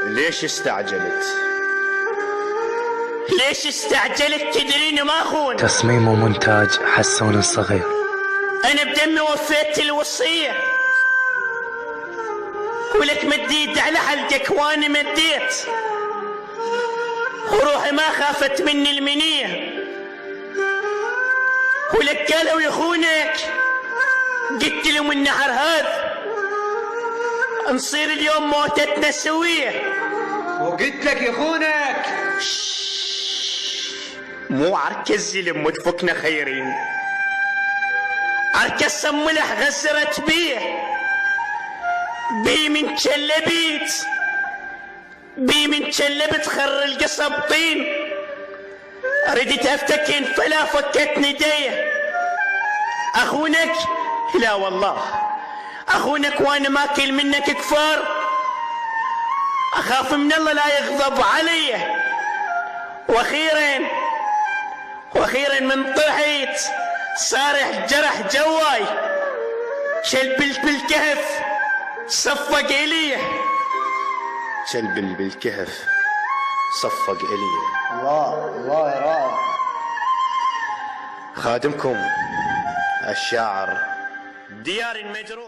ليش استعجلت؟ ليش استعجلت؟ تدرين ما اخون. تصميم ومونتاج حسون الصغير. انا بدمي وفيت الوصية، ولك مديت على حلقك وانا مديت، وروحي ما خافت مني المنية، ولك قالوا يخونك قلت لهم النهر هذا نصير اليوم موتتنا سوية. وقلت لك يخونك مو عركز لم تفكنا خيرين، عركز صملح غسرت بيه، بي من تشلبيت، بي من تشلبت خر القصب طين، ردت افتكين فلا فكتني ديه. اخونك لا والله اخونك وانا ماكل منك كفار، اخاف من الله لا يغضب علي. واخيرا من طحيت صارح جرح جواي، شلبلت بالكهف صفق الي، شلبل بالكهف صفق الي. الله يا رائع. خادمكم الشاعر ديار مجروح.